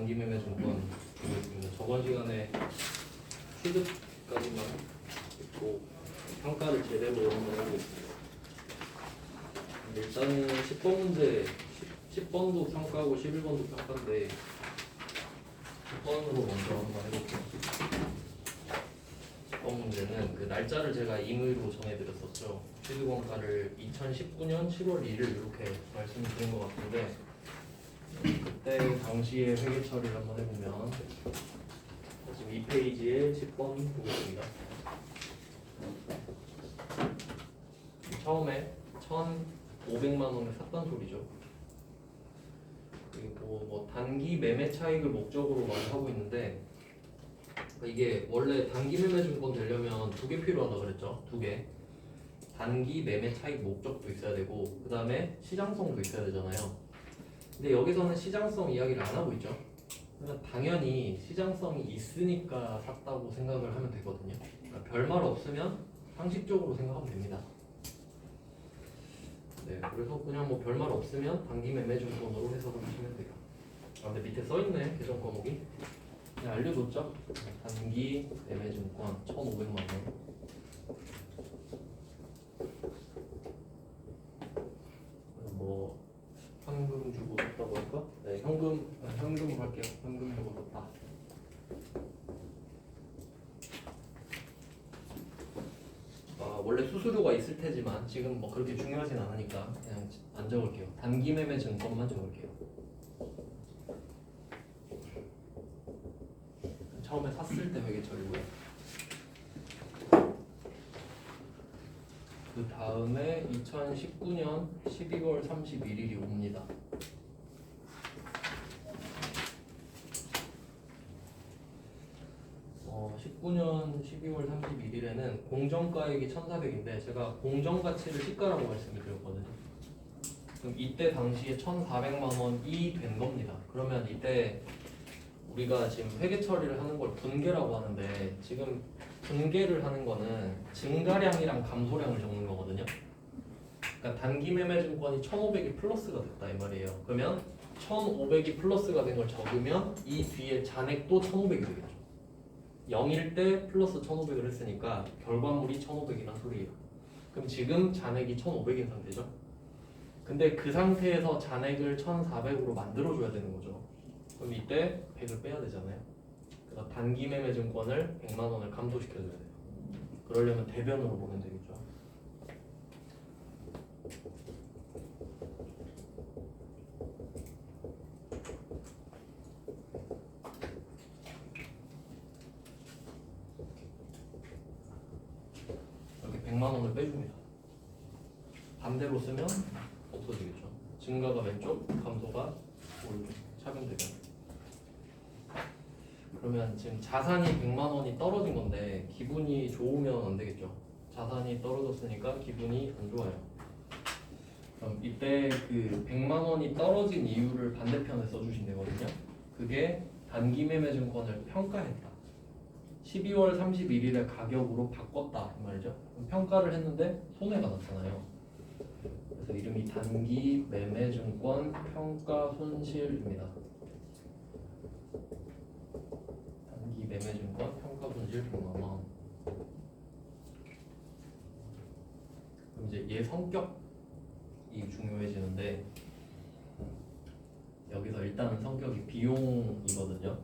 단기 매매 증권 보겠습니다. 저번 시간에 취득까지만 있고 평가를 제대로 한번 해보겠습니다. 일단은 10번 문제 10번도 평가고 11번도 평가인데 10번으로 먼저 한번 해볼게요. 10번 문제는 그 날짜를 제가 임의로 정해드렸었죠. 취득원가를 2019년 7월 1일 이렇게 말씀드린 것 같은데 그때 당시에 회계 처리를 한번 해보면 지금 이 페이지에 10번 보겠습니다. 처음에 1,500만 원에 샀던 소리죠. 그리고 뭐 단기 매매 차익을 목적으로 많이 하고 있는데 이게 원래 단기 매매 증권 되려면 두 개 필요하다 그랬죠. 두 개. 단기 매매 차익 목적도 있어야 되고 그 다음에 시장성도 있어야 되잖아요. 근데 여기서는 시장성 이야기를 안 하고 있죠. 그러니까 당연히 시장성이 있으니까 샀다고 생각을 하면 되거든요. 그러니까 별말 없으면 상식적으로 생각하면 됩니다. 네, 그래서 그냥 뭐 별말 없으면 단기 매매 증권으로 해석을 하시면 돼요. 아, 근데 밑에 써있네 계정 과목이. 그냥 알려줬죠. 단기 매매 증권 1,500만 원. 뭐 현금 주고 샀다고 할까? 네, 현금 할게요. 현금 주고 샀다. 원래 수수료가 있을 테지만 지금 뭐 그렇게 중요하진 않으니까 그냥 안 적을게요. 단기 매매 증권만 적을게요. 처음에 샀을 때 회계 처리고요. 그 다음에 2019년 12월 31일이 옵니다. 19년 12월 31일에는 공정가액이 1,400인데 제가 공정가치를 시가라고 말씀을 드렸거든요. 그럼 이때 당시에 1,400만 원이 된 겁니다. 그러면 이때 우리가 지금 회계 처리를 하는 걸 분계라고 하는데 지금 분계를 하는 거는 증가량이랑 감소량을 적는 거거든요. 그러니까 단기 매매 증권이 1,500이 플러스가 됐다 이 말이에요. 그러면 1,500이 플러스가 된 걸 적으면 이 뒤에 잔액도 1,500이 되겠죠. 0일 때 플러스 1,500을 했으니까 결과물이 1,500이란 소리예요. 그럼 지금 잔액이 1,500인 상태죠. 근데 그 상태에서 잔액을 1,400으로 만들어줘야 되는 거죠. 그럼 이때 100을 빼야 되잖아요. 그래서 단기 매매 증권을 100만 원을 감소시켜줘야 돼요. 그러려면 대변으로 보면 되겠죠. 이렇게 100만 원을 빼줍니다. 반대로 쓰면 없어지겠죠. 증가가 왼쪽, 감소가 오른쪽. 차변대변. 그러면 지금 자산이 100만 원이 떨어진 건데 기분이 좋으면 안 되겠죠. 자산이 떨어졌으니까 기분이 안 좋아요. 그럼 이때 그 100만 원이 떨어진 이유를 반대편에 써주시면 되거든요. 그게 단기 매매 증권을 평가했다. 12월 31일에 가격으로 바꿨다 이 말이죠. 그럼 평가를 했는데 손해가 났잖아요. 그래서 이름이 단기 매매 증권 평가 손실입니다. 단기 매매 증권 평가 손실 100만 원. 그럼 이제 얘 성격이 중요해지는데 여기서 일단은 성격이 비용이거든요.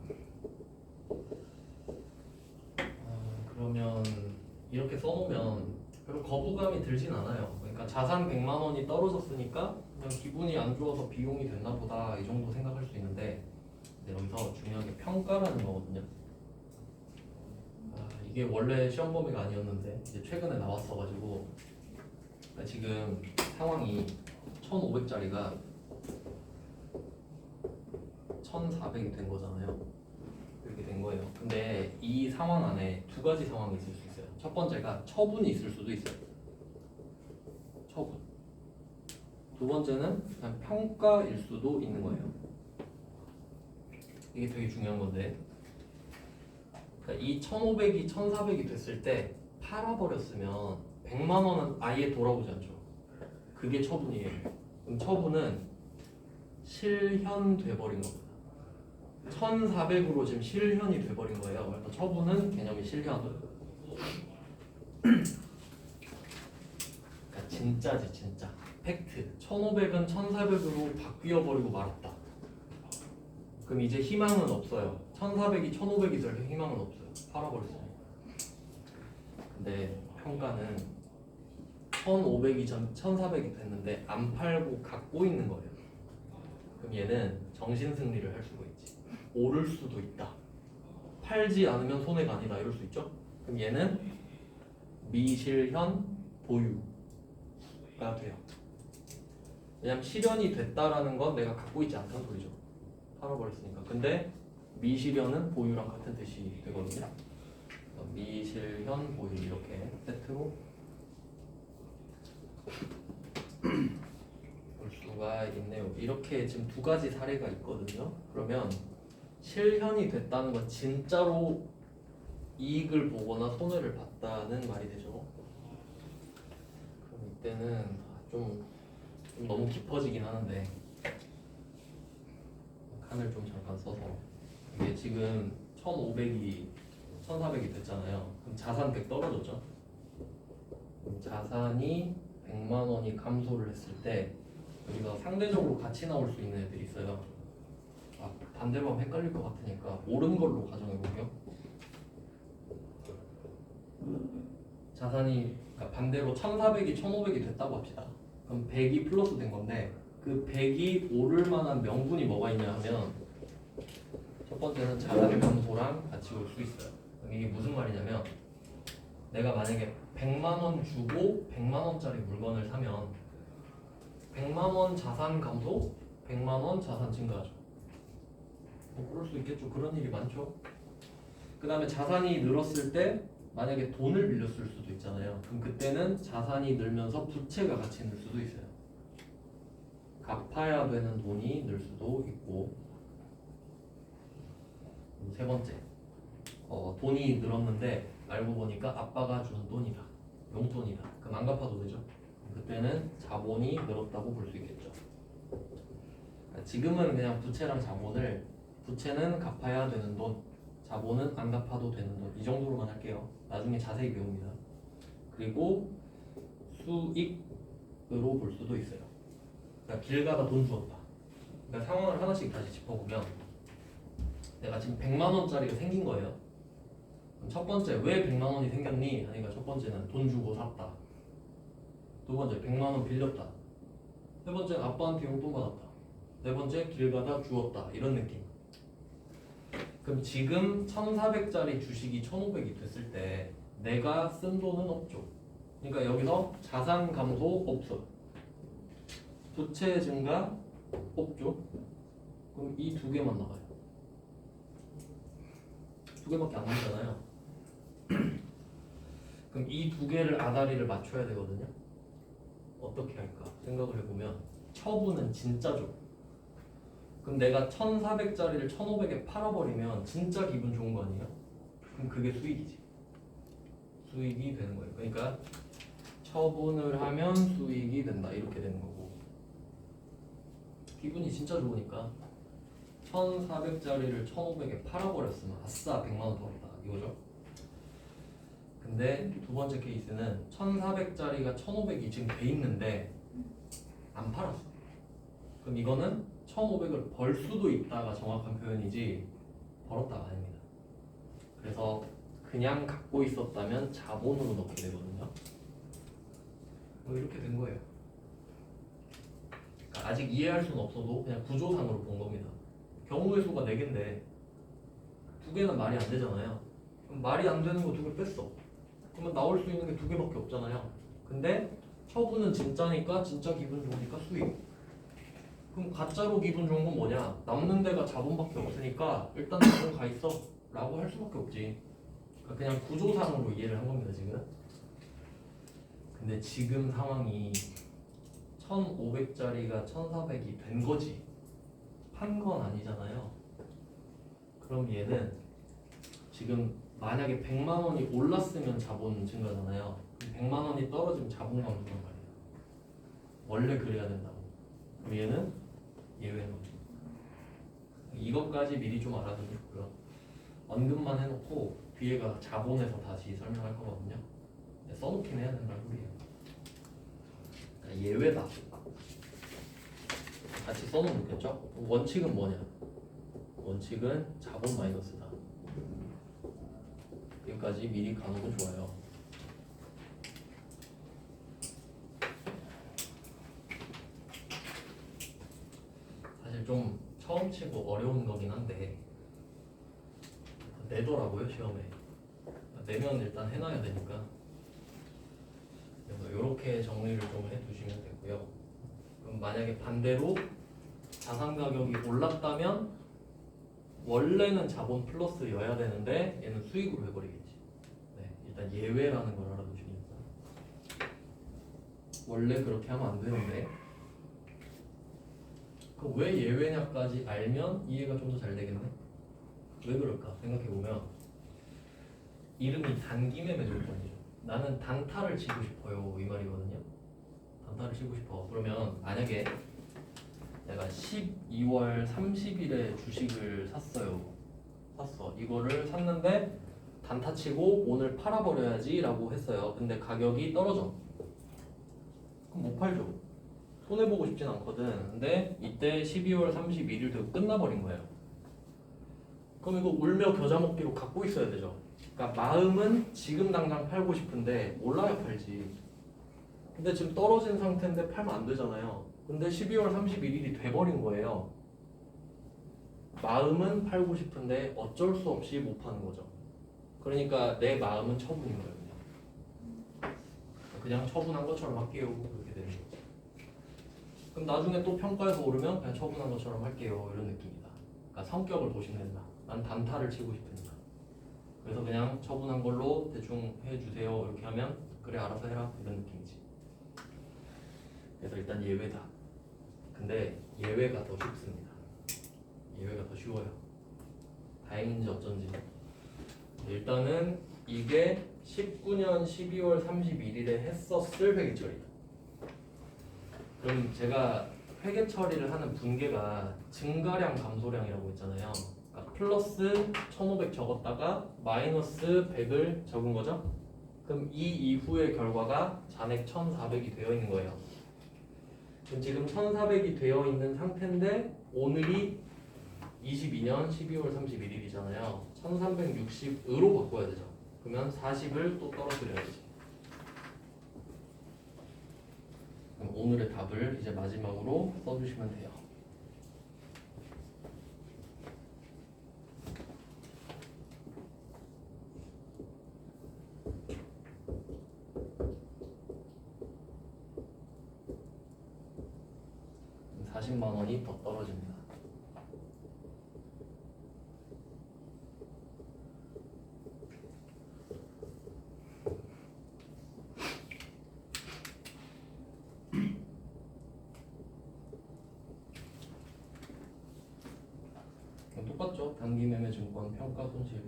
그러면 이렇게 써놓으면 별로 거부감이 들진 않아요. 그러니까 자산 100만 원이 떨어졌으니까 그냥 기분이 안 좋아서 비용이 됐나 보다 이 정도 생각할 수 있는데 여기서 중요한 게 평가라는 거거든요. 이게 원래 시험 범위가 아니었는데 이제 최근에 나왔어가지고 지금 상황이 1,500짜리가 1,400이 된 거잖아요. 이렇게 된 거예요. 근데 이 상황 안에 두 가지 상황이 있을 수 있어요. 첫 번째가 처분이 있을 수도 있어요. 처분. 두 번째는 그냥 평가일 수도 있는 거예요. 이게 되게 중요한 건데 그러니까 이 1,500이 1,400이 됐을 때 팔아버렸으면 100만 원은 아예 돌아오지 않죠. 그게 처분이에요. 그럼 처분은 실현돼 버린 겁니다. 1400으로 지금 실현이 돼버린 거예요. 그래서 처분은 개념이 실현. 그러니까 진짜지 진짜. 팩트. 1500은 1400으로 바뀌어버리고 말았다. 그럼 이제 희망은 없어요. 1400이 1500이 될 희망은 없어요. 팔아버렸어요. 근데 평가는 1500이 전 1400이 됐는데 안 팔고 갖고 있는 거예요. 그럼 얘는 정신승리를 할 수가 있지. 오를 수도 있다. 팔지 않으면 손해가 아니다. 이럴 수 있죠. 그럼 얘는 미실현 보유가 돼요. 왜냐면 실현이 됐다라는 건 내가 갖고 있지 않다는 소리죠. 팔아버렸으니까. 근데 미실현은 보유랑 같은 뜻이 되거든요. 미실현 보유 이렇게 세트로 볼 수가 있네요. 이렇게 지금 두 가지 사례가 있거든요. 그러면 실현이 됐다는 건 진짜로 이익을 보거나 손해를 봤다는 말이 되죠. 그럼 이때는 좀 너무 깊어지긴 하는데 칸을 좀 잠깐 써서 이게 지금 1500이 1400이 됐잖아요. 그럼 자산 100 떨어졌죠. 그럼 자산이 100만 원이 감소를 했을 때 여기서 상대적으로 같이 나올 수 있는 애들이 있어요. 반대로 하면 헷갈릴 것 같으니까 옳은 걸로 가정해 볼게요. 자산이 그러니까 반대로 1400이 1500이 됐다고 합시다. 그럼 100이 플러스 된 건데 그 100이 오를 만한 명분이 뭐가 있냐 하면 첫 번째는 자산 감소랑 같이 올 수 있어요. 이게 무슨 말이냐면 내가 만약에 100만 원 주고 100만 원짜리 물건을 사면 100만 원 자산 감소, 100만 원 자산 증가하죠. 뭐 그럴 수 있겠죠. 그런 일이 많죠. 그 다음에 자산이 늘었을 때 만약에 돈을 빌렸을 수도 있잖아요. 그럼 그때는 자산이 늘면서 부채가 같이 늘 수도 있어요. 갚아야 되는 돈이 늘 수도 있고. 세 번째, 돈이 늘었는데 알고 보니까 아빠가 준 돈이다, 용돈이다. 그럼 안 갚아도 되죠. 그때는 자본이 늘었다고 볼 수 있겠죠. 지금은 그냥 부채랑 자본을, 부채는 갚아야 되는 돈, 자본은 안 갚아도 되는 돈, 이 정도로만 할게요. 나중에 자세히 배웁니다. 그리고 수익으로 볼 수도 있어요. 그러니까 길 가다 돈 주었다. 그러니까 상황을 하나씩 다시 짚어보면 내가 지금 100만 원짜리가 생긴 거예요. 그럼 첫 번째, 왜 100만 원이 생겼니? 하니까 첫 번째는 돈 주고 샀다. 두 번째, 100만 원 빌렸다. 세 번째, 아빠한테 용돈 받았다. 네 번째, 길 가다 주었다. 이런 느낌. 그럼 지금 1400짜리 주식이 1500이 됐을 때 내가 쓴 돈은 없죠. 그러니까 여기서 자산 감소 없어. 부채 증가 없죠. 그럼 이 두 개만 나가요. 두 개밖에 안 남잖아요. 그럼 이 두 개를 아다리를 맞춰야 되거든요. 어떻게 할까 생각을 해보면 처분은 진짜죠. 그럼 내가 1400짜리를 1500에 팔아버리면 진짜 기분 좋은 거 아니에요? 그럼 그게 수익이지. 수익이 되는 거예요. 그러니까 처분을 하면 수익이 된다. 이렇게 되는 거고. 기분이 진짜 좋으니까 1400짜리를 1500에 팔아버렸으면 아싸 100만원 벌었다. 이거죠. 근데 두 번째 케이스는 1400짜리가 1500이 지금 돼 있는데 안 팔았어. 그럼 이거는 1500을 벌 수도 있다가 정확한 표현이지 벌었다가 아닙니다. 그래서 그냥 갖고 있었다면 자본으로 넣게 되거든요. 뭐 이렇게 된 거예요. 그러니까 아직 이해할 수는 없어도 그냥 구조상으로 본 겁니다. 경우의 수가 4개인데 두 개는 말이 안 되잖아요. 그럼 말이 안 되는 거 두 개 뺐어. 그러면 나올 수 있는 게 두 개밖에 없잖아요. 근데 처분은 진짜니까 진짜 기분 좋으니까 수익. 그럼 가짜로 기분 좋은 건 뭐냐? 남는 데가 자본밖에 없으니까 일단 자본 가 있어 라고 할 수밖에 없지. 그러니까 그냥 구조상으로 이해를 한 겁니다 지금. 근데 지금 상황이 1500짜리가 1400이 된 거지 판 건 아니잖아요. 그럼 얘는 지금 만약에 100만 원이 올랐으면 자본 증가잖아요. 100만 원이 떨어지면 자본 감소란 말이에요. 원래 그래야 된다고. 그럼 얘는 예외인 거죠. 이것까지 미리 좀 알아두면 좋고요. 언급만 해놓고 뒤에가 자본에서 다시 설명할 거거든요. 써놓긴 해야 된다는 소리예요. 그러니까 예외다. 같이 써놓으면 좋겠죠? 원칙은 뭐냐? 원칙은 자본 마이너스다. 여기까지 미리 가놓으면 좋아요. 사실 좀 처음 치고 어려운 거긴 한데 내더라고요 시험에. 내면 일단 해놔야 되니까. 그래서 이렇게 정리를 좀 해두시면 되고요. 그럼 만약에 반대로 자산 가격이 올랐다면 원래는 자본 플러스여야 되는데 얘는 수익으로 해버리겠지. 네, 일단 예외라는 걸 알아두시면 됩니다. 원래 그렇게 하면 안 되는데 그 왜 예외냐까지 알면 이해가 좀 더 잘 되겠네. 왜 그럴까 생각해보면 이름이 단기매매 조건이죠. 나는 단타를 치고 싶어요 이 말이거든요. 단타를 치고 싶어. 그러면 만약에 내가 12월 30일에 주식을 샀어. 이거를 샀는데 단타 치고 오늘 팔아버려야지 라고 했어요. 근데 가격이 떨어져. 그럼 못 팔죠. 손해보고 싶진 않거든. 근데 이때 12월 31일 되고 끝나버린 거예요. 그럼 이거 울며 겨자 먹기로 갖고 있어야 되죠. 그러니까 마음은 지금 당장 팔고 싶은데 올라야 팔지. 근데 지금 떨어진 상태인데 팔면 안 되잖아요. 근데 12월 31일이 돼버린 거예요. 마음은 팔고 싶은데 어쩔 수 없이 못 파는 거죠. 그러니까 내 마음은 처분인 거예요. 그냥 처분한 것처럼 할게요. 그렇게 되는 거죠. 그럼 나중에 또 평가에서 오르면 그냥 처분한 것처럼 할게요. 이런 느낌이다. 그러니까 성격을 보시면 된다. 난 단타를 치고 싶으니까. 그래서 그냥 처분한 걸로 대충 해주세요. 이렇게 하면 그래 알아서 해라. 이런 느낌이지. 그래서 일단 예외다. 근데 예외가 더 쉽습니다. 예외가 더 쉬워요. 다행인지 어쩐지. 일단은 이게 19년 12월 31일에 했었을 회계처리. 그럼 제가 회계 처리를 하는 분계가 증가량 감소량이라고 있잖아요. 그러니까 플러스 1500 적었다가 마이너스 100을 적은 거죠. 그럼 이 이후의 결과가 잔액 1400이 되어 있는 거예요. 그럼 지금 1400이 되어 있는 상태인데 오늘이 22년 12월 31일이잖아요. 1360으로 바꿔야 되죠. 그러면 40을 또 떨어뜨려야지. 그럼 오늘의 답을 이제 마지막으로 써주시면 돼요. 그럼 40만 원이 더 떨어집니다. 똑같죠? 단기매매증권 평가 손실.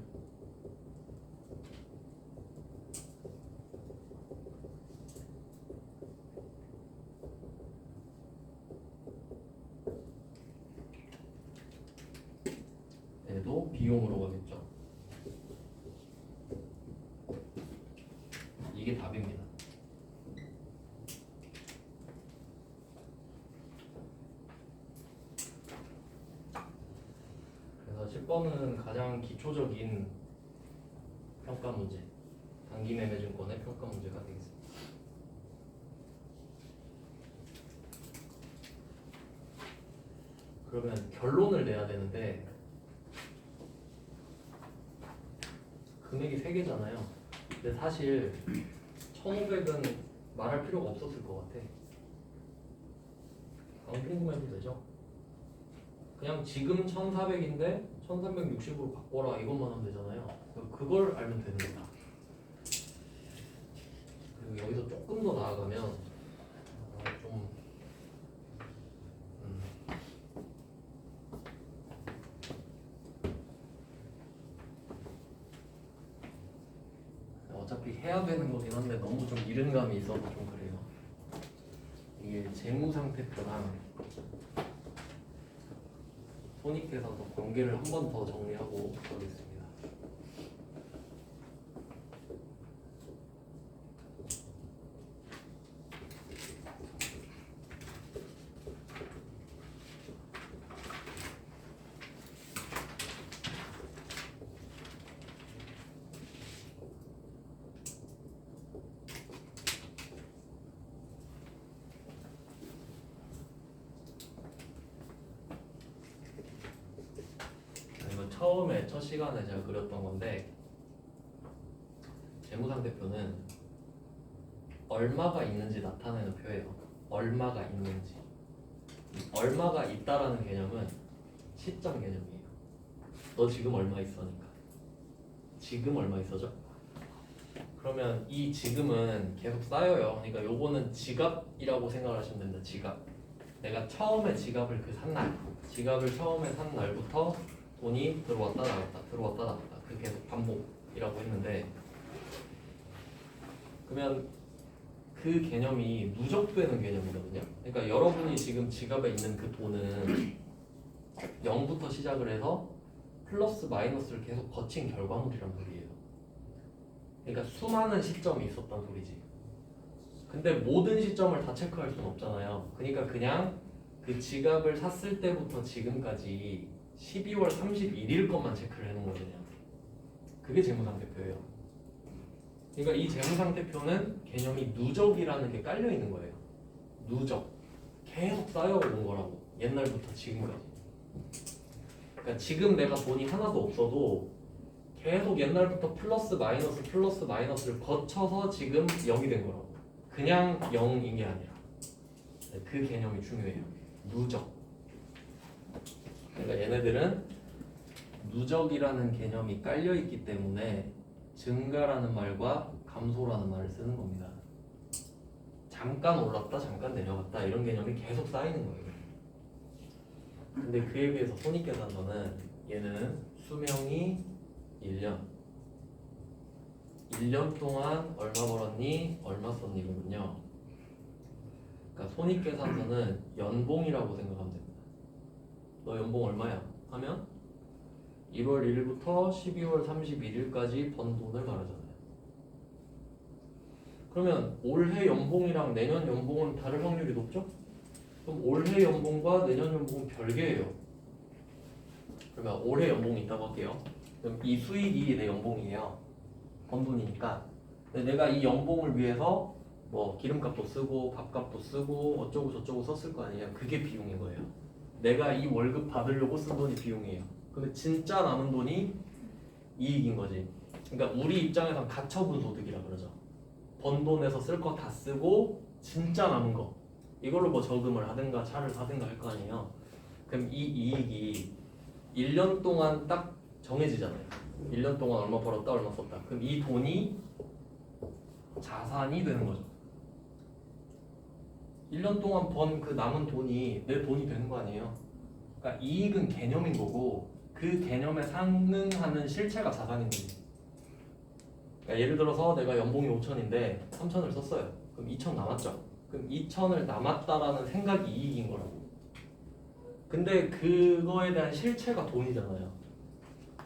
얘도 비용으로 가겠죠. 이게 답입니다. 그래서 10번은 가장 기초적인 평가 문제, 단기매매증권의 평가 문제가 되겠습니다. 그러면 결론을 내야 되는데 금액이 3개잖아요. 근데 사실 1500은 말할 필요가 없었을 것 같아. 아무 프린트만 해도 되죠. 그냥 지금 1400인데 1360으로 바꿔라 이것만 하면 되잖아요. 그걸 알면 되는 거다. 그리고 여기서 조금 더 나아가면 좀 어차피 해야 되는 거긴 한데 너무 좀 이른 감이 있어서 좀 그래요. 이게 재무상태표랑 손익계산서 공개를 한 번 더 정리하고 가겠습니다. 처음에 첫 시간에 제가 그렸던 건데 재무상태표는 얼마가 있는지 나타내는 표예요. 얼마가 있는지. 얼마가 있다라는 개념은 시점 개념이에요. 너 지금 얼마 있어니까. 지금 얼마 있어죠? 그러면 이 지금은 계속 쌓여요. 그러니까 요거는 지갑이라고 생각을 하시면 됩니다. 지갑. 내가 처음에 지갑을 산 날, 지갑을 처음에 산 날부터 돈이 들어왔다 나갔다 들어왔다 나갔다 그 계속 반복이라고 했는데 그러면 그 개념이 누적되는 개념이거든요. 그러니까 여러분이 지금 지갑에 있는 그 돈은 0부터 시작을 해서 플러스 마이너스를 계속 거친 결과물이란 소리예요. 그러니까 수많은 시점이 있었단 소리지. 근데 모든 시점을 다 체크할 수는 없잖아요. 그러니까 그냥 그 지갑을 샀을 때부터 지금까지 12월 31일 것만 체크를 해놓은 거거든요. 그게 재무상태표예요. 그러니까 이 재무상태표는 개념이 누적이라는 게 깔려 있는 거예요. 누적. 계속 쌓여온 거라고. 옛날부터 지금까지. 그러니까 지금 내가 돈이 하나도 없어도 계속 옛날부터 플러스 마이너스를 거쳐서 지금 0이 된 거라고. 그냥 0인 게 아니라. 그 개념이 중요해요. 누적. 그러니까 얘네들은 누적이라는 개념이 깔려 있기 때문에 증가라는 말과 감소라는 말을 쓰는 겁니다. 잠깐 올랐다, 잠깐 내려갔다 이런 개념이 계속 쌓이는 거예요. 근데 그에 비해서 손익계산서는 얘는 수명이 1년. 1년 동안 얼마 벌었니? 얼마 썼니거든요. 그러니까 손익계산서는 연봉이라고 생각하면 됩니다. 너 연봉 얼마야? 하면 1월 1일부터 12월 31일까지 번 돈을 말하잖아요. 그러면 올해 연봉이랑 내년 연봉은 다를 확률이 높죠? 그럼 올해 연봉과 내년 연봉은 별개예요. 그러면 올해 연봉이 있다고 할게요. 그럼 이 수익이 내 연봉이에요. 번 돈이니까. 근데 내가 이 연봉을 위해서 뭐 기름값도 쓰고 밥값도 쓰고 어쩌고 저쩌고 썼을 거 아니에요. 그게 비용인 거예요. 내가 이 월급 받으려고 쓴 돈이 비용이에요. 그러면 진짜 남은 돈이 이익인 거지. 그러니까 우리 입장에선 가처분 소득이라 그러죠. 번 돈에서 쓸 거 다 쓰고 진짜 남은 거 이걸로 뭐 저금을 하든가 차를 사든가 할 거 아니에요. 그럼 이 이익이 1년 동안 딱 정해지잖아요. 1년 동안 얼마 벌었다 얼마 썼다. 그럼 이 돈이 자산이 되는 거죠. 1년 동안 번 그 남은 돈이 내 돈이 되는 거 아니에요. 그러니까 이익은 개념인 거고 그 개념에 상응하는 실체가 자산인 거지. 그러니까 예를 들어서 내가 연봉이 5천인데 3천을 썼어요. 그럼 2천 남았죠. 그럼 2천을 남았다라는 생각이 이익인 거라고. 근데 그거에 대한 실체가 돈이잖아요.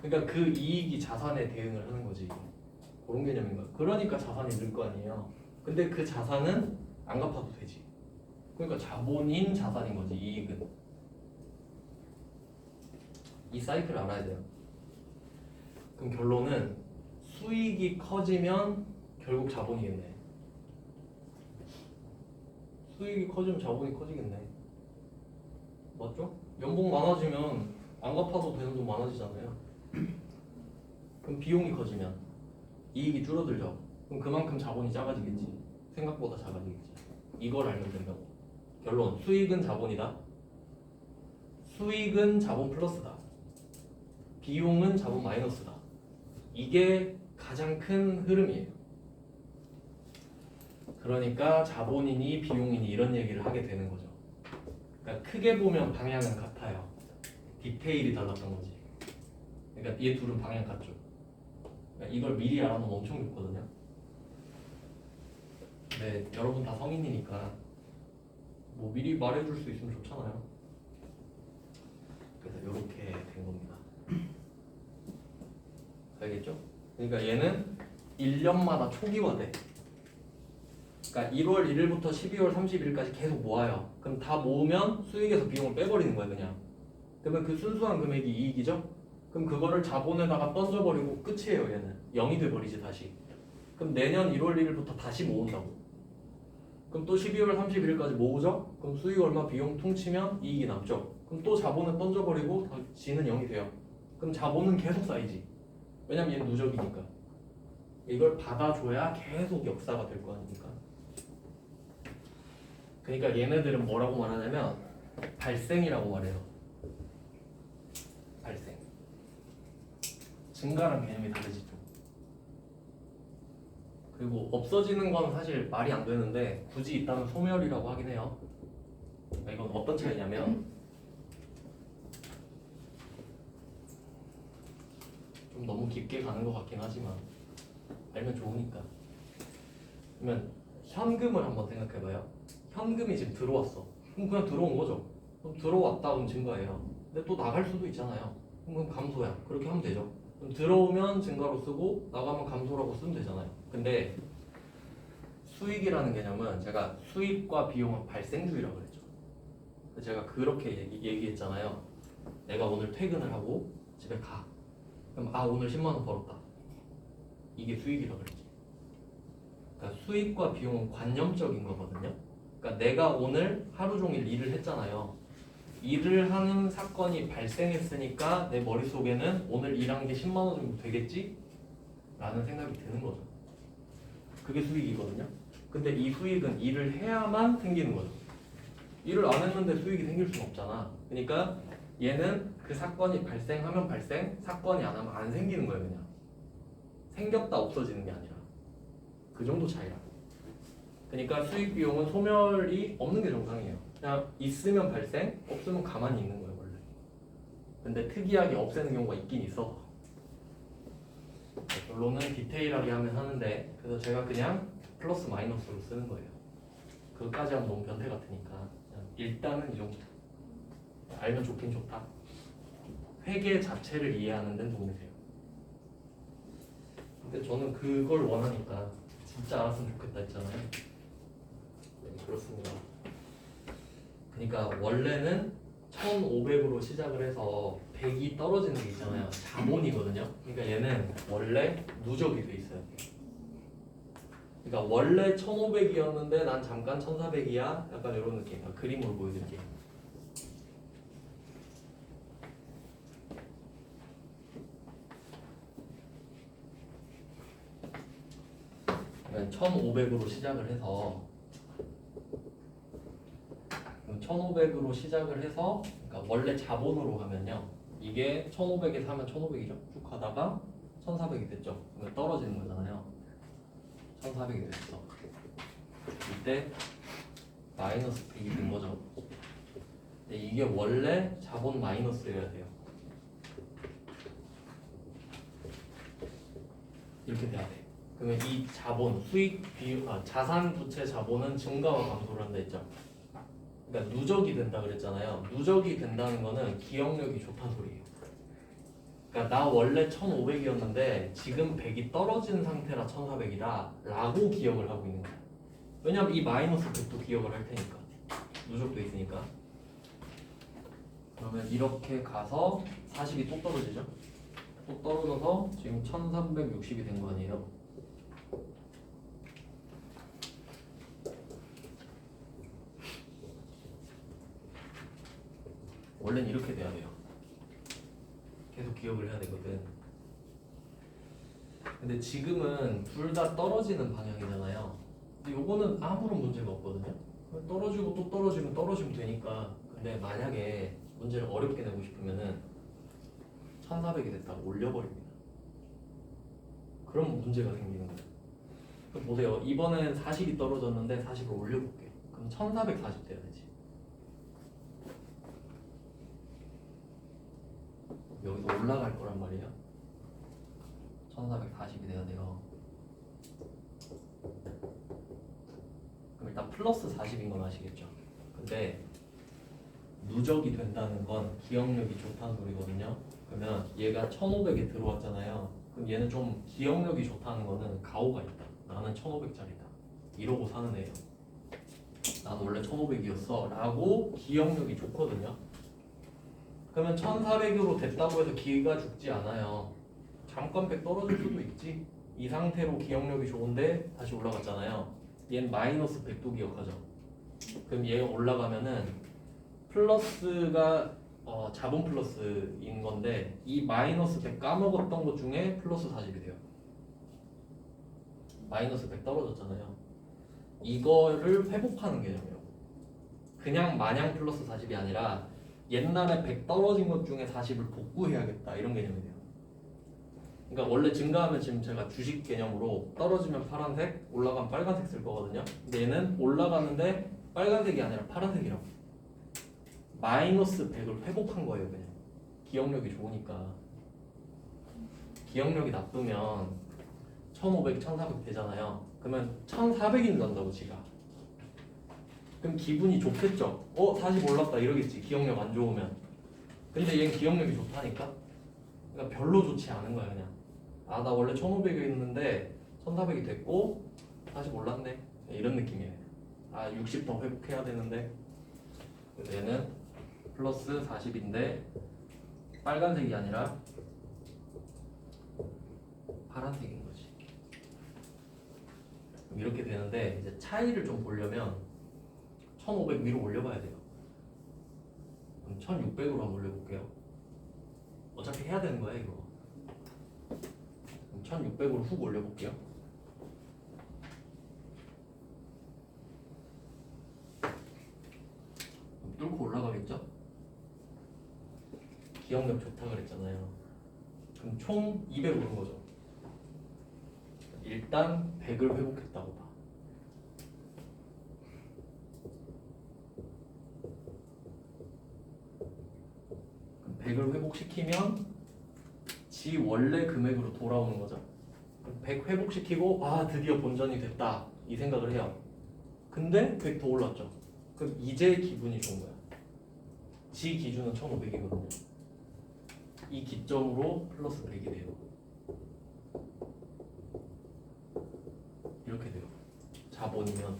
그러니까 그 이익이 자산에 대응을 하는 거지. 그런 개념인 거야. 그러니까 자산이 늘 거 아니에요. 근데 그 자산은 안 갚아도 되지. 그러니까 자본인 자산인 거지. 이익은. 이 사이클을 알아야 돼요. 그럼 결론은 수익이 커지면 결국 자본이겠네. 수익이 커지면 자본이 커지겠네. 맞죠? 연봉 많아지면 안 갚아도 되는 돈 많아지잖아요. 그럼 비용이 커지면 이익이 줄어들죠. 그럼 그만큼 자본이 작아지겠지. 생각보다 작아지겠지. 이걸 알면 된다고. 결론, 수익은 자본이다. 수익은 자본 플러스다. 비용은 자본 마이너스다. 이게 가장 큰 흐름이에요. 그러니까 자본이니 비용이니 이런 얘기를 하게 되는 거죠. 그러니까 크게 보면 방향은 같아요. 디테일이 달랐던 거지. 그러니까 얘 둘은 방향 같죠. 그러니까 이걸 미리 알아놓으면 엄청 좋거든요. 네, 여러분 다 성인이니까 뭐 미리 말해줄 수 있으면 좋잖아요. 그래서 이렇게 그러니까 얘는 1년마다 초기화돼. 그러니까 1월 1일부터 12월 30일까지 계속 모아요. 그럼 다 모으면 수익에서 비용을 빼버리는 거야 그냥. 그러면 그 순수한 금액이 이익이죠? 그럼 그거를 자본에다가 던져버리고 끝이에요 얘는. 0이 돼버리지 다시. 그럼 내년 1월 1일부터 다시 모은다고. 그럼 또 12월 31일까지 모으죠? 그럼 수익 얼마 비용 퉁치면 이익이 남죠? 그럼 또 자본에 던져버리고 지는 0이 돼요. 그럼 자본은 계속 쌓이지. 왜냐면 얘는 누적이니까. 이걸 받아줘야 계속 역사가 될 거 아닙니까? 그러니까 얘네들은 뭐라고 말하냐면 발생이라고 말해요. 발생. 증가랑 개념이 다르지 좀. 그리고 없어지는 건 사실 말이 안 되는데 굳이 있다면 소멸이라고 하긴 해요. 이건 어떤 차이냐면 좀 너무 깊게 가는 것 같긴 하지만 알면 좋으니까. 그러면 현금을 한번 생각해봐요. 현금이 지금 들어왔어. 그럼 그냥 들어온 거죠. 그럼 들어왔다 그럼 증가예요. 근데 또 나갈 수도 있잖아요. 그럼 감소야. 그렇게 하면 되죠. 그럼 들어오면 증가로 쓰고 나가면 감소라고 쓰면 되잖아요. 근데 수익이라는 개념은 제가 수익과 비용은 발생주의라고 그랬죠. 제가 그렇게 얘기했잖아요. 내가 오늘 퇴근을 하고 집에 가. 그럼 오늘 10만 원 벌었다. 이게 수익이라고 그랬지. 그러니까 수익과 비용은 관념적인 거거든요. 그러니까 내가 오늘 하루 종일 일을 했잖아요. 일을 하는 사건이 발생했으니까 내 머릿속에는 오늘 일한 게 10만 원 정도 되겠지? 라는 생각이 드는 거죠. 그게 수익이거든요. 근데 이 수익은 일을 해야만 생기는 거죠. 일을 안 했는데 수익이 생길 수는 없잖아. 그러니까 얘는 그 사건이 발생하면 발생, 사건이 안 하면 안 생기는 거예요. 그냥 생겼다 없어지는 게 아니라 그 정도 차이라. 그러니까 수익 비용은 소멸이 없는 게 정상이에요. 그냥 있으면 발생, 없으면 가만히 있는 거예요 원래. 근데 특이하게 없애는 경우가 있긴 있어. 결론은 디테일하게 하면 하는데, 그래서 제가 그냥 플러스 마이너스로 쓰는 거예요. 그것까지 하면 너무 변태 같으니까 그냥 일단은 이 정도. 알면 좋긴 좋다. 회계 자체를 이해하는 데는 도움이 돼요. 근데 저는 그걸 원하니까 진짜 알았으면 좋겠다 했잖아요. 네, 그렇습니다. 그러니까 원래는 1500으로 시작을 해서 100이 떨어지는 게 있잖아요. 자본이거든요. 그러니까 얘는 원래 누적이 돼 있어요. 그러니까 원래 1500이었는데 난 잠깐 1400이야. 약간 이런 느낌. 그림으로 보여드릴게요. 그러니까 1500으로 시작을 해서 1500으로 시작을 해서 그러니까 원래 자본으로 하면요. 이게 1500에서 하면 1500이죠. 쭉 가다가 1400이 됐죠. 그러면 떨어지는 거잖아요. 1400이 됐어. 이때 마이너스 100이 된 거죠. 근데 이게 원래 자본 마이너스여야 돼요. 이렇게 돼야 돼. 그러면 이 자본, 수익 비율, 자산 부채 자본은 증가와 감소를 한다 했죠. 그러니까 누적이 된다 그랬잖아요. 누적이 된다는 거는 기억력이 좋다는 소리예요. 그러니까 나 원래 1500이었는데 지금 100이 떨어진 상태라 1400이다 라고 기억을 하고 있는 거야. 왜냐면 이 마이너스 100도 기억을 할 테니까. 누적도 있으니까. 그러면 이렇게 가서 40이 또 떨어지죠. 또 떨어져서 지금 1360이 된 거 아니에요. 원래는 이렇게 돼야 돼요. 계속 기억을 해야 되거든. 근데 지금은 둘 다 떨어지는 방향이잖아요. 근데 요거는 아무런 문제가 없거든요. 떨어지고 또 떨어지면 떨어지면 되니까. 근데 만약에 문제를 어렵게 내고 싶으면은 1400이 됐다고 올려버립니다. 그럼 문제가 생기는 거예요. 그럼 보세요. 이번엔 40이 떨어졌는데 40을 올려볼게요. 그럼 1440 돼야 되지. 여기서 올라갈 거란 말이에요. 1440이 돼야 돼요. 그럼 일단 플러스 40인 건 아시겠죠? 근데 누적이 된다는 건 기억력이 좋다는 소리거든요. 그러면 얘가 1500에 들어왔잖아요. 그럼 그럼 얘는 좀 기억력이 좋다는 거는 가오가 있다. 나는 1500짜리다. 이러고 사는 애예요. 난 원래 1500이었어 라고 기억력이 좋거든요. 그러면 1400으로 됐다고 해서 기가 죽지 않아요. 잠깐 100 떨어질 수도 있지. 이 상태로 기억력이 좋은데 다시 올라갔잖아요. 얘는 마이너스 100도 기억하죠. 그럼 얘가 올라가면은 플러스가 자본 플러스인 건데 이 마이너스 100 까먹었던 것 중에 플러스 40이 돼요. 마이너스 100 떨어졌잖아요. 이거를 회복하는 개념이라고. 그냥 마냥 플러스 40이 아니라 옛날에 100 떨어진 것 중에 40을 복구해야겠다 이런 개념이 돼요. 그러니까 원래 증가하면 지금 제가 주식 개념으로 떨어지면 파란색, 올라가면 빨간색 쓸 거거든요. 근데 얘는 올라가는데 빨간색이 아니라 파란색이라고. 마이너스 100을 회복한 거예요. 그냥 기억력이 좋으니까. 기억력이 나쁘면 1500, 1400 되잖아요. 그러면 1400인 간다고 지가. 그럼 기분이 좋겠죠. 40 올랐다 이러겠지. 기억력 안 좋으면. 근데 얘는 기억력이 좋다니까. 그러니까 별로 좋지 않은 거야 그냥. 나 원래 1500이었는데 1400이 됐고 다시 올랐네. 이런 느낌이에요. 60 더 회복해야 되는데. 그래서 얘는 플러스 40인데 빨간색이 아니라 파란색인 거지. 이렇게 되는데 이제 차이를 좀 보려면 1500 위로 올려봐야 돼요. 그럼 1600으로 한번 올려볼게요. 어차피 해야 되는 거야 이거. 그럼 1600으로 훅 올려볼게요. 그럼 뚫고 올라가겠죠? 기억력 좋다 그랬잖아요. 그럼 총 200 오른 거죠. 일단 100을 회복했다고 봐. 그럼 100을 회복시키면 지 원래 금액으로 돌아오는 거죠. 그럼 100 회복시키고 드디어 본전이 됐다 이 생각을 해요. 근데 100 더 올랐죠. 그럼 이제 기분이 좋은 거야. 지 기준은 1500이거든요. 이 기점으로 플러스 100이 돼요. 이렇게 돼요. 자본이면.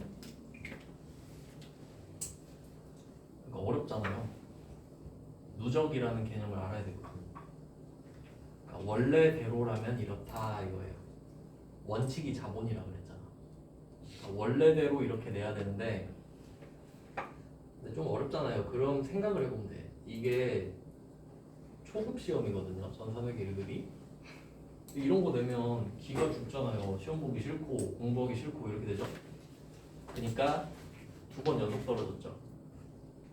그러니까 어렵잖아요. 누적이라는 개념을 알아야 되거든요. 그러니까 원래대로라면 이렇다 이거예요. 원칙이 자본이라 그랬잖아. 그러니까 원래대로 이렇게 내야 되는데 근데 좀 어렵잖아요. 그럼 생각을 해보면 돼. 이게 초급 시험이거든요. 전300 1급이. 이런 거 내면 기가 죽잖아요. 시험 보기 싫고 공부하기 싫고 이렇게 되죠. 그러니까 2번 연속 떨어졌죠.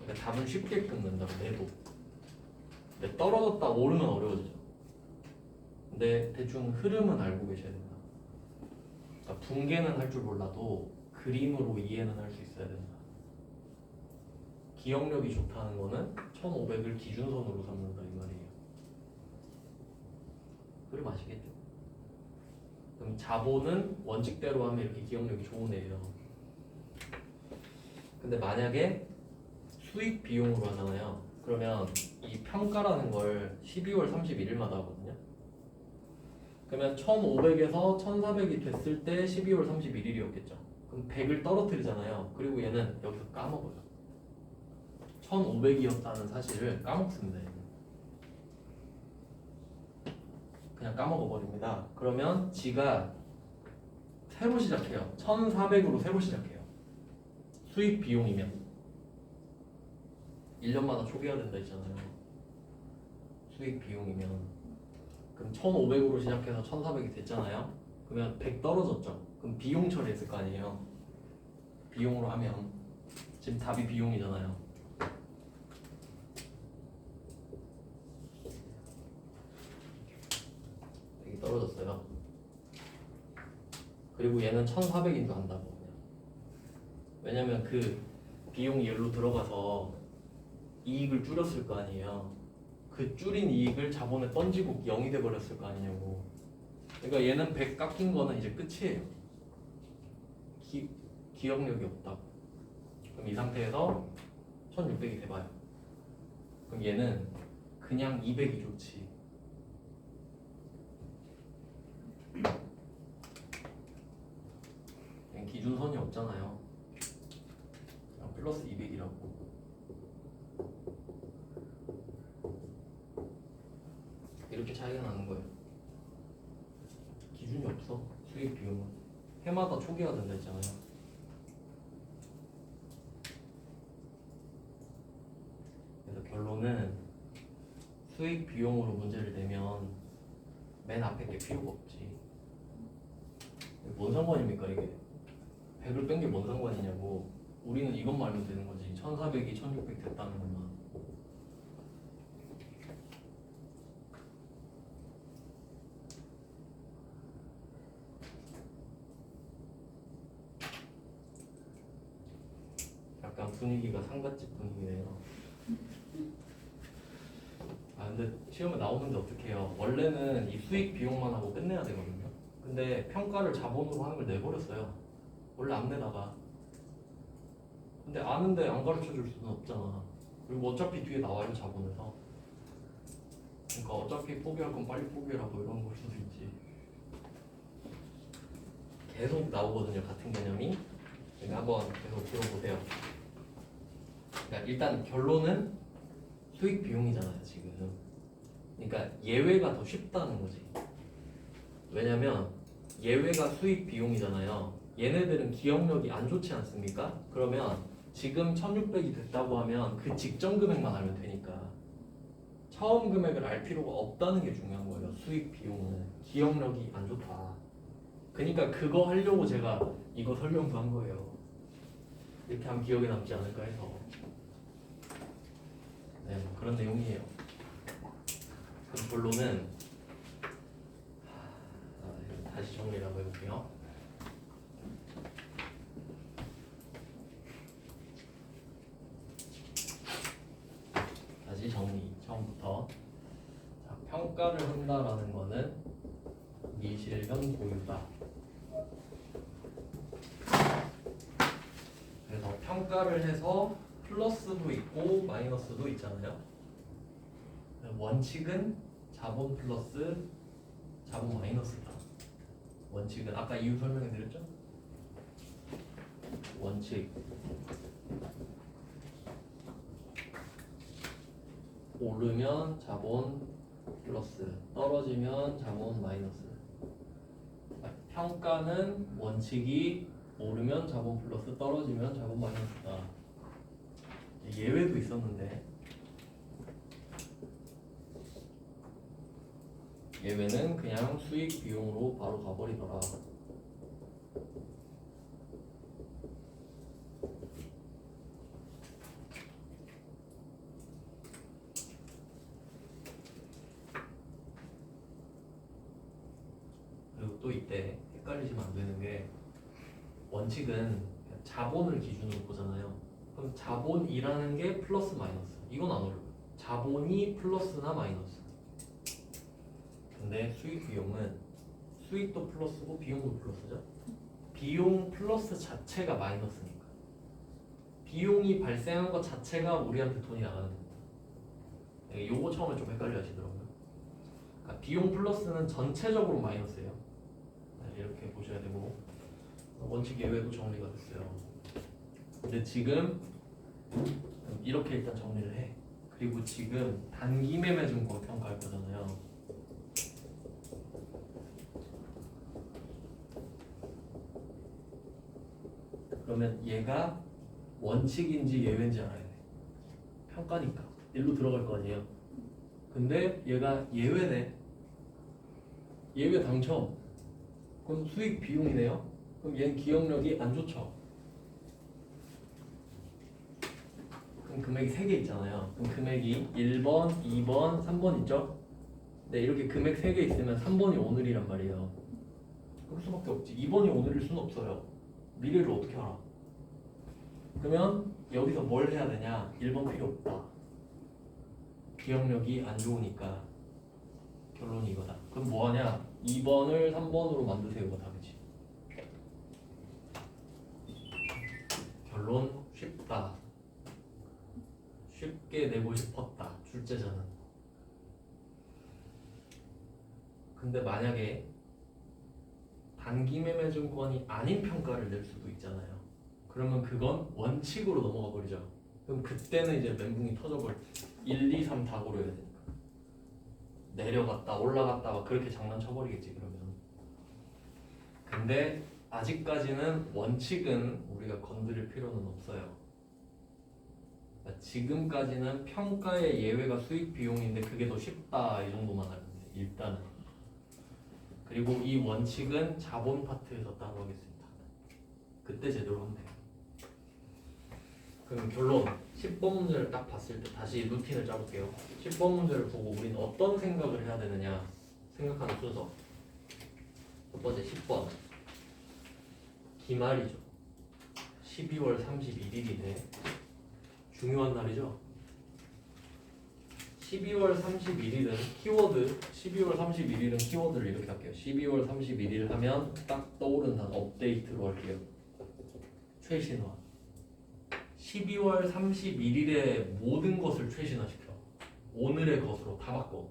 그러니까 답은 쉽게 끊는다고 해도. 근데 떨어졌다 오르면 어려워지죠. 근데 대충 흐름은 알고 계셔야 된다. 그러니까 붕괴는 할 줄 몰라도 그림으로 이해는 할 수 있어야 된다. 기억력이 좋다는 거는 1500을 기준선으로 삼는다 이 말이에요. 그림 아시겠죠? 그럼 자본은 원칙대로 하면 이렇게 기억력이 좋은 애예요. 근데 만약에 수익 비용으로 하잖아요. 그러면 이 평가라는 걸 12월 31일마다 하거든요. 그러면 1500에서 1400이 됐을 때 12월 31일이었겠죠. 그럼 100을 떨어뜨리잖아요. 그리고 얘는 여기서 까먹어요. 1500이었다는 사실을 까먹습니다. 그냥 까먹어버립니다. 그러면 지가 새로 시작해요. 1400으로 새로 시작해요. 수익 비용이면 1년마다 초기화 된다 했잖아요. 수익 비용이면 그럼 1500으로 시작해서 1400이 됐잖아요. 그러면 100 떨어졌죠. 그럼 비용 처리했을 거 아니에요. 비용으로 하면 지금 답이 비용이잖아요. 떨어졌어요. 그리고 얘는 1400인도 한다고. 왜냐면 그 비용이 얘로 들어가서 이익을 줄였을 거 아니에요. 그 줄인 이익을 자본에 던지고 0이 돼버렸을 거 아니냐고. 그러니까 얘는 100 깎인 거는 이제 끝이에요. 기억력이 없다고. 그럼 이 상태에서 1600이 돼봐요. 그럼 얘는 그냥 200이 좋지. 이렇게 차이가 나는 거예요. 기준이 없어. 수익 비용은 해마다 초기화 된다 했잖아요. 그래서 결론은 수익 비용으로 문제를 내면 맨 앞에 게 필요가 없지. 뭔 상관입니까 이게? 100을 뺀 게 뭔 상관이냐고. 우리는 이것만 알면 되는 거지. 1400이 1600 됐다는 것만. 약간 분위기가 상갓집 분위기네요. 아 근데 시험에 나오는데 어떡해요. 원래는 이 수익 비용만 하고 끝내야 되거든요. 근데 평가를 자본으로 하는 걸 내버렸어요. 원래 안 내다가. 근데 아는데 안 가르쳐 줄 수는 없잖아. 그리고 어차피 뒤에 나와요 자본에서. 그러니까 어차피 포기할 건 빨리 포기하라고 이런 걸 수도 있지. 계속 나오거든요 같은 개념이. 그러니까 한번 계속 들어보세요. 그러니까 일단 결론은 수익 비용이잖아요 지금. 그러니까 예외가 더 쉽다는 거지. 왜냐면 예외가 수익 비용이잖아요. 얘네들은 기억력이 안 좋지 않습니까? 그러면 지금 1600이 됐다고 하면 그 직전 금액만 알면 되니까 처음 금액을 알 필요가 없다는 게 중요한 거예요. 수익 비용은 기억력이 안 좋다. 그러니까 그거 하려고 제가 이거 설명도 한 거예요. 이렇게 하면 기억에 남지 않을까 해서. 네, 뭐 그런 내용이에요. 그럼 결론은 다시 정리를 한번 해볼게요. 다시 정리 처음부터. 자, 평가를 한다라는 거는 미실현 보유다. 그래서 평가를 해서 플러스도 있고 마이너스도 있잖아요. 원칙은 자본 플러스 자본 마이너스다. 원칙은 아까 이유 설명해 드렸죠? 원칙 오르면 자본 플러스 떨어지면 자본 마이너스. 평가는 원칙이 오르면 자본 플러스 떨어지면 자본 마이너스다. 예외도 있었는데 예외는 그냥 수익 비용으로 바로 가버리더라. 그리고 또 이때 헷갈리시면 안 되는 게 원칙은 자본을 기준으로 보잖아요. 그럼 자본이라는 게 플러스 마이너스 이건 안 어려워요. 자본이 플러스나 마이너스. 근데 수익 비용은 수익도 플러스고 비용도 플러스죠. 비용 플러스 자체가 마이너스니까 비용이 발생한 것 자체가 우리한테 돈이 나가는 겁니다. 요거 처음에 좀 헷갈려 하시더라고요. 그러니까 비용 플러스는 전체적으로 마이너스예요. 이렇게 보셔야 되고 원칙 예외도 정리가 됐어요. 근데 지금 이렇게 일단 정리를 해. 그리고 지금 단기 매매 증권 평가할 거잖아요. 그러면 얘가 원칙인지 예외인지 알아야 돼. 평가니까 일로 들어갈 거 아니에요. 근데 얘가 예외네. 예외 당첨. 그럼 수익 비용이네요. 그럼 얘는 기억력이 안 좋죠. 그럼 금액이 3개 있잖아요. 그럼 금액이 1번, 2번, 3번 있죠? 네, 이렇게 금액 3개 있으면 3번이 오늘이란 말이에요. 그럴 수밖에 없지. 2번이 오늘일 수는 없어요. 미래를 어떻게 알아? 그러면 여기서 뭘 해야 되냐? 1번 필요 없다. 기억력이 안 좋으니까. 결론이 이거다. 그럼 뭐 하냐? 2번을 3번으로 만드세요가 답이지. 결론 쉽다. 쉽게 내고 싶었다. 출제자는. 근데 만약에 단기 매매 증권이 아닌 평가를 낼 수도 있잖아요. 그러면 그건 원칙으로 넘어가 버리죠. 그럼 그때는 이제 멘붕이 터져버려. 1, 2, 3 다 고려해야 되니까. 내려갔다 올라갔다 막 그렇게 장난쳐버리겠지 그러면. 근데 아직까지는 원칙은 우리가 건드릴 필요는 없어요. 그러니까 지금까지는 평가의 예외가 수익 비용인데 그게 더 쉽다 이 정도만 알면 돼 일단은. 그리고 이 원칙은 자본 파트에서 따로 하겠습니다. 그때 제대로 하면 돼요. 그럼 결론 10번 문제를 딱 봤을 때 다시 루틴을 짜볼게요. 10번 문제를 보고 우리는 어떤 생각을 해야 되느냐 생각하는 순서. 첫 번째 10번 기말이죠. 12월 31일이네. 중요한 날이죠. 12월 31일은 키워드 12월 31일은 키워드를 이렇게 할게요. 12월 31일 하면 딱 떠오르는 단 업데이트로 할게요. 최신화. 12월 31일에 모든 것을 최신화시켜. 오늘의 것으로 다 바꿔.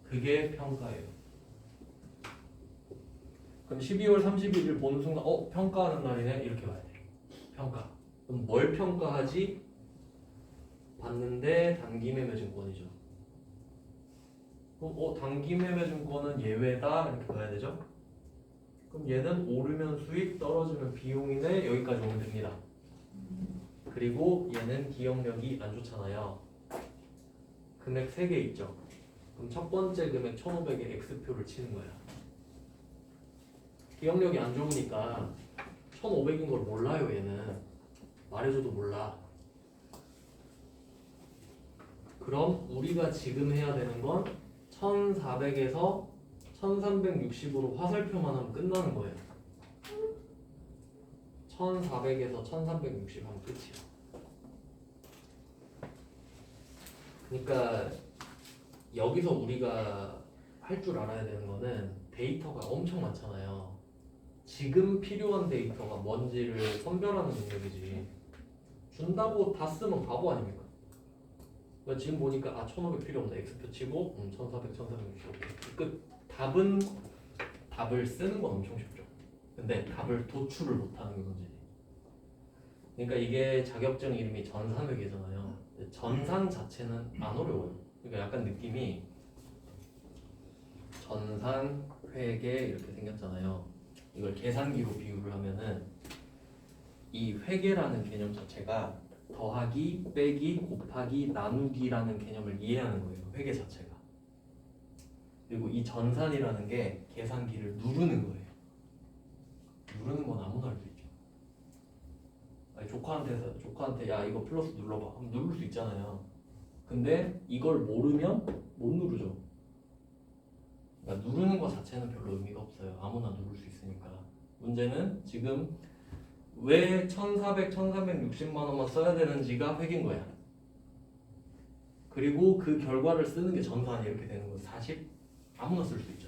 그게 평가예요. 그럼 12월 31일 보는 순간 평가하는 날이네 이렇게 봐야 돼. 평가. 그럼 뭘 평가하지? 봤는데 단기매매증권이죠. 그럼 단기매매증권은 예외다 이렇게 봐야 되죠. 그럼 얘는 오르면 수익 떨어지면 비용이네 여기까지 오면 됩니다. 그리고 얘는 기억력이 안 좋잖아요. 금액 3개 있죠. 그럼 첫 번째 금액 1,500에 X표를 치는 거야. 기억력이 안 좋으니까 1,500인 걸 몰라요 얘는. 말해줘도 몰라. 그럼 우리가 지금 해야 되는 건 1,400에서 1,360으로 화살표만 하면 끝나는 거예요. 1,400에서 1,360 하면 끝이야. 그러니까 여기서 우리가 할 줄 알아야 되는 거는 데이터가 엄청 많잖아요. 지금 필요한 데이터가 뭔지를 선별하는 능력이지. 준다고 다 쓰면 바보 아닙니까? 그러니까 지금 보니까 1,500 필요 없네. X표 치고 1,400, 1,360 끝. 답을 쓰는 건 엄청 쉽죠. 근데 답을 도출을 못하는 게 문제지. 그러니까 이게 자격증 이름이 전산회계잖아요. 전산 자체는 안 어려워요. 그러니까 약간 느낌이 전산회계 이렇게 생겼잖아요. 이걸 계산기로 비유를 하면은 이 회계라는 개념 자체가 더하기, 빼기, 곱하기, 나누기라는 개념을 이해하는 거예요. 회계 자체가. 그리고 이 전산이라는 게 계산기를 누르는 거예요. 누르는 건 아무나 할 수 있죠. 아니, 조카한테 야 이거 플러스 눌러봐 하면 누를 수 있잖아요. 근데 이걸 모르면 못 누르죠. 그러니까 누르는 것 자체는 별로 의미가 없어요. 아무나 누를 수 있으니까. 문제는 지금 왜 1,400, 1,360만 원만 써야 되는지가 회계인 거야. 그리고 그 결과를 쓰는 게 전산이 이렇게 되는 거 사실 아무나 쓸 수 있죠.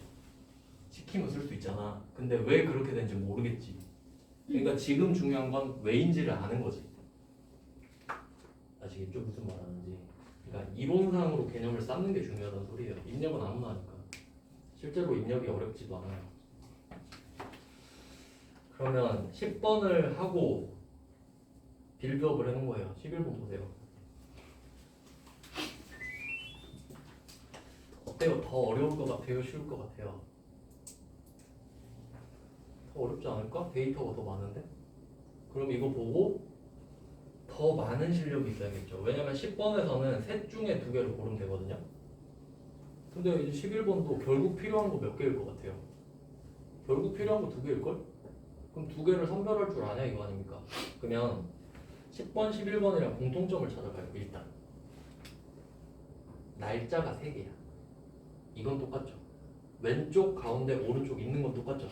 시키면 쓸 수 있잖아. 근데 왜 그렇게 되는지 모르겠지. 그러니까 지금 중요한 건 왜인지를 아는 거지. 아시겠죠? 무슨 말 하는지. 그러니까 이론상으로 개념을 쌓는 게 중요하다는 소리예요. 입력은 아무나 하니까. 실제로 입력이 어렵지도 않아요. 그러면 10번을 하고 빌드업을 해놓은 거예요. 11번 보세요. 어때요? 더 어려울 것 같아요? 쉬울 것 같아요? 더 어렵지 않을까? 데이터가 더 많은데? 그럼 이거 보고 더 많은 실력이 있어야겠죠. 왜냐면 10번에서는 셋 중에 2개를 고르면 되거든요. 근데 이제 11번도 결국 필요한 거 몇 개일 것 같아요? 결국 필요한 거 2개일걸? 그럼 2개를 선별할 줄 아냐 이거 아닙니까? 그러면 10번, 11번이랑 공통점을 찾아봐요. 일단 날짜가 3개야. 이건 똑같죠. 왼쪽, 가운데, 오른쪽 있는 건 똑같죠.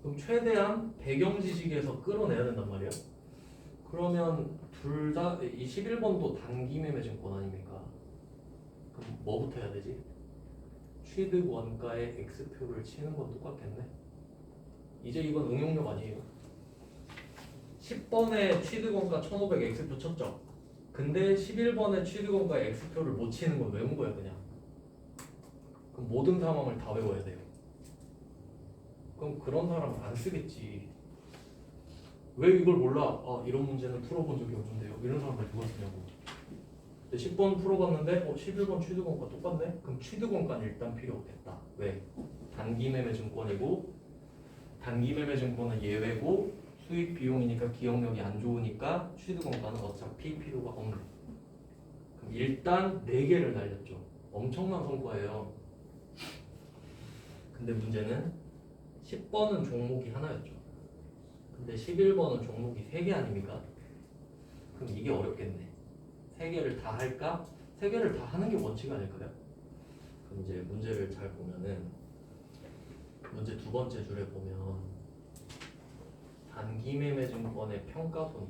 그럼 최대한 배경 지식에서 끌어내야 된단 말이에요. 그러면 둘 다 이 11번도 단기 매매 증권 아닙니까? 그럼 뭐부터 해야 되지? 취득 원가의 X표를 치는 건 똑같겠네. 이제 이건 응용력 아니에요. 10번에 취득 원가 1,500 X표 쳤죠. 근데 11번에 취득 원가 X표를 못 치는 건 외운 거야 그냥. 그럼 모든 상황을 다 외워야 돼요. 그럼 그런 사람은 안 쓰겠지. 왜 이걸 몰라? 이런 문제는 풀어본 적이 없는데요. 이런 사람들 누가 쓰냐고. 근데 10번 풀어봤는데 11번 취득원가 똑같네? 그럼 취득원가는 일단 필요 없겠다. 왜? 단기매매 증권이고 단기매매 증권은 예외고 수익 비용이니까 기억력이 안 좋으니까 취득원가는 어차피 필요가 없네. 그럼 일단 4개를 날렸죠. 엄청난 성과예요. 근데 문제는 10번은 종목이 하나였죠. 근데 11번은 종목이 3개 아닙니까? 그럼 이게 어렵겠네. 3개를 다 할까? 3개를 다 하는 게 원칙 아닐까요? 그럼 이제 문제를 잘 보면은 문제 두 번째 줄에 보면 단기매매 증권의 평가손이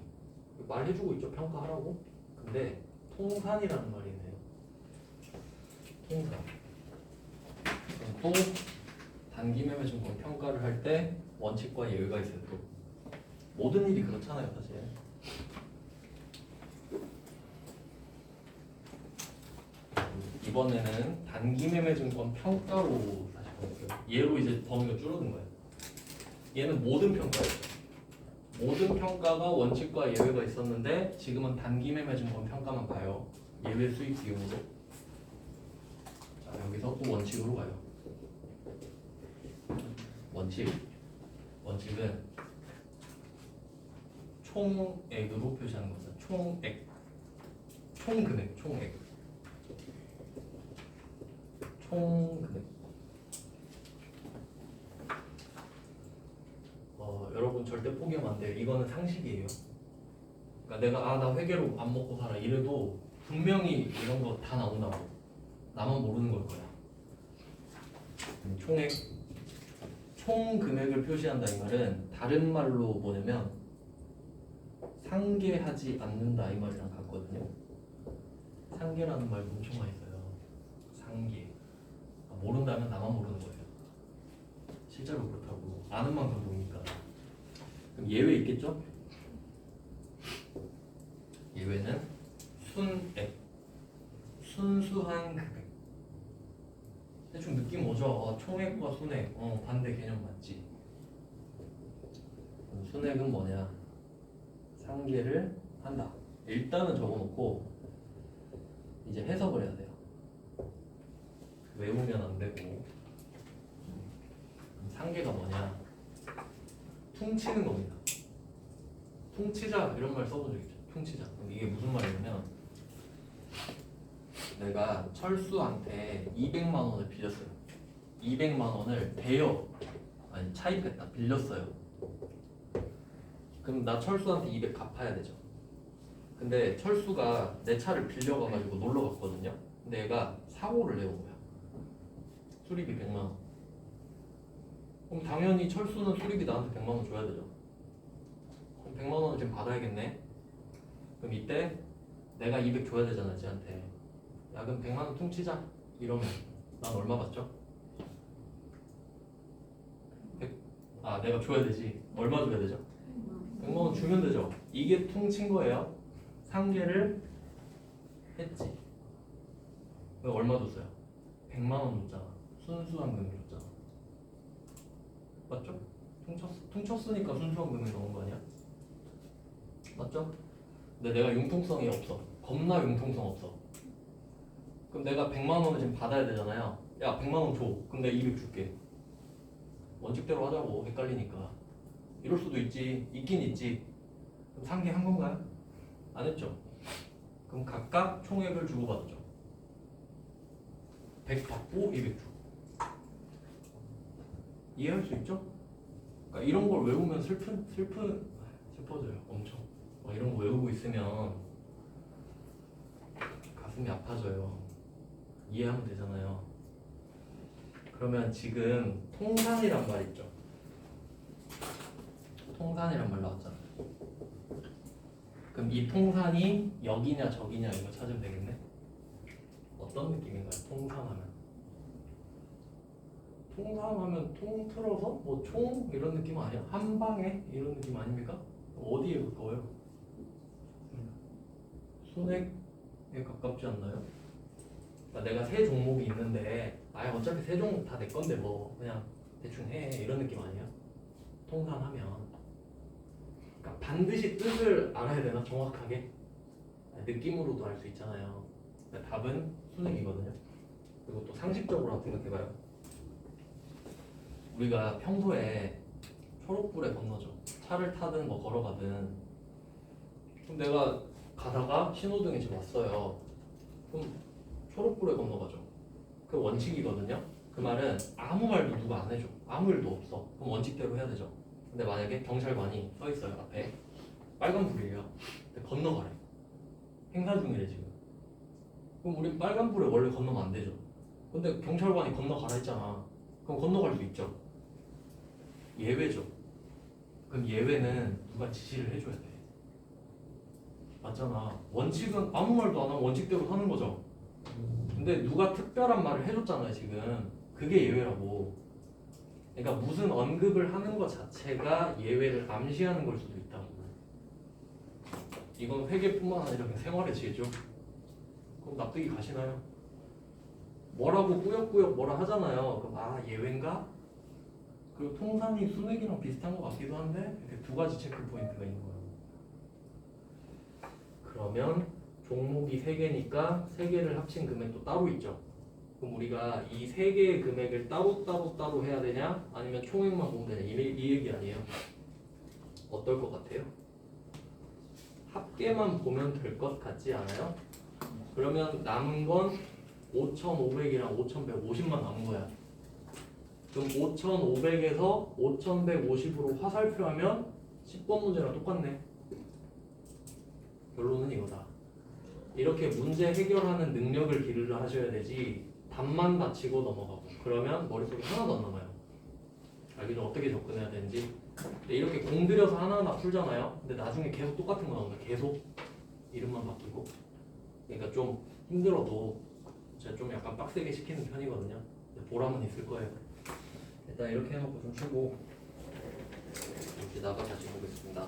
말해주고 있죠. 평가하라고. 근데 통산이라는 말이네요. 통산. 또 단기매매 증권 평가를 할 때 원칙과 예외가 있어요. 또 모든 일이 그렇잖아요, 사실. 이번에는 단기매매 증권 평가로 다시 볼게요. 얘로 이제 범위가 줄어든 거예요. 얘는 모든 평가예요. 모든 평가가 원칙과 예외가 있었는데 지금은 단기매매 증권 평가만 봐요. 예외 수익 비용으로. 자, 여기서 또 원칙으로 가요. 원칙은 총액으로 표시하는 겁니다. 총액, 총금액. 여러분 절대 포기하면 안 돼요. 이거는 상식이에요. 그러니까 내가 나 회계로 안 먹고 살아 이래도 분명히 이런 거 다 나온다고. 나만 모르는 걸 거야. 총액, 총 금액을 표시한다 이 말은 다른 말로 뭐냐면 상계하지 않는다 이 말이랑 같거든요. 상계라는 말도 엄청 많이 써요. 상계. 모른다면 나만 모르는 거예요. 실제로 그렇다고. 아는 만큼 모르니까. 그럼 예외 있겠죠? 예외는 순액, 순수한 금액. 대충 느낌 오죠? 총액과 순액, 반대 개념 맞지? 순액은 뭐냐? 상계를 한다. 일단은 적어놓고 이제 해석을 해야 돼요. 외우면 안 되고. 상계가 뭐냐? 퉁치는 겁니다. 퉁치자 이런 말 써본 적 있죠? 퉁치자. 이게 무슨 말이냐면 내가 철수한테 200만 원을 빌렸어요. 200만 원을 차입했다. 빌렸어요. 그럼 나 철수한테 200 갚아야 되죠. 근데 철수가 내 차를 빌려가가지고 놀러 갔거든요. 근데 얘가 사고를 내온 거야. 수리비 100만 원. 그럼 당연히 철수는 수리비 나한테 100만 원 줘야 되죠. 그럼 100만 원을 지금 받아야겠네. 그럼 이때 내가 200 줘야 되잖아, 쟤한테. 야, 그럼 100만 원 퉁치자. 이러면 난 얼마 받죠? 내가 줘야 되지. 얼마 줘야 되죠? 100만 원 주면 되죠. 이게 퉁친 거예요. 상계를 했지. 얼마 줬어요? 100만 원 줬잖아. 순수한 금액 줬잖아. 맞죠? 퉁쳤으니까 순수한 금액 넣은 거 아니야? 맞죠? 근데 내가 융통성이 없어. 겁나 융통성 없어. 그럼 내가 100만 원을 지금 받아야 되잖아요. 야, 100만 원 줘. 그럼 내가 200 줄게. 원칙대로 하자고. 헷갈리니까. 이럴 수도 있지. 있긴 있지. 그럼 상계한 건가요? 안 했죠. 그럼 각각 총액을 주고받았죠. 100 받고 200 주고. 이해할 수 있죠? 그러니까 이런 걸 외우면 슬퍼져요. 엄청. 이런 거 외우고 있으면 가슴이 아파져요. 이해하면 되잖아요. 그러면 지금 통산이란 말 있죠? 통산이란 말 나왔잖아요. 그럼 이 통산이 여기냐 저기냐 이거 찾으면 되겠네? 어떤 느낌인가요? 통산하면 통틀어서 총 이런 느낌 아니야? 한 방에 이런 느낌 아닙니까? 어디에 가까워요? 순액에 가깝지 않나요? 그러니까 내가 세 종목이 있는데 어차피 세 종목 다 내 건데 그냥 대충 해 이런 느낌 아니야? 통산하면 그러니까 반드시 뜻을 알아야 되나 정확하게? 느낌으로도 알 수 있잖아요. 그러니까 답은 수능이거든요. 그리고 또 상식적으로 한번 생각해봐요. 우리가 평소에 초록불에 건너죠. 차를 타든 뭐 걸어가든. 그럼 내가 가다가 신호등이 지금 왔어요. 그럼 초록불에 건너가죠. 그 원칙이거든요. 그 말은 아무 말도 누가 안 해줘. 아무 일도 없어. 그럼 원칙대로 해야 되죠. 근데 만약에 경찰관이 서 있어요 앞에. 빨간불이에요. 근데 건너가래. 행사 중이래 지금. 그럼 우리 빨간불에 원래 건너면 안 되죠. 근데 경찰관이 건너가라 했잖아. 그럼 건너갈 수 있죠. 예외죠. 그럼 예외는 누가 지시를 해줘야 돼. 맞잖아. 원칙은 아무 말도 안 하면 원칙대로 하는 거죠. 근데 누가 특별한 말을 해줬잖아요 지금. 그게 예외라고. 그러니까 무슨 언급을 하는 것 자체가 예외를 암시하는 걸 수도 있다고. 이건 회계뿐만 아니라 그냥 생활의 지혜죠. 그럼 납득이 가시나요? 뭐라고 꾸역꾸역 뭐라 하잖아요. 그럼 아 예외인가? 그리고 통산이 수능이랑 비슷한 것 같기도 한데 이렇게 두 가지 체크 포인트가 있는 거예요. 그러면 종목이 3개니까 3개를 합친 금액도 따로 있죠. 그럼 우리가 이 3개의 금액을 따로 해야 되냐? 아니면 총액만 보면 되냐? 이 얘기 아니에요. 어떨 것 같아요? 합계만 보면 될 것 같지 않아요? 그러면 남은 건 5,500이랑 5,150만 남은 거야. 그럼 5,500에서 5,150으로 화살표하면 10번 문제랑 똑같네. 결론은 이거다. 이렇게 문제 해결하는 능력을 기르려 하셔야 되지 답만 맞히고 넘어가고 그러면 머릿속에 하나도 안 남아요. 알겠죠? 어떻게 접근해야 되는지. 근데 이렇게 공들여서 하나하나 풀잖아요. 근데 나중에 계속 똑같은 거 나온다. 계속 이름만 바뀌고. 그러니까 좀 힘들어도 제가 좀 약간 빡세게 시키는 편이거든요. 보람은 있을 거예요. 일단 이렇게 해놓고 좀 쉬고 이렇게 나가 다시 보겠습니다.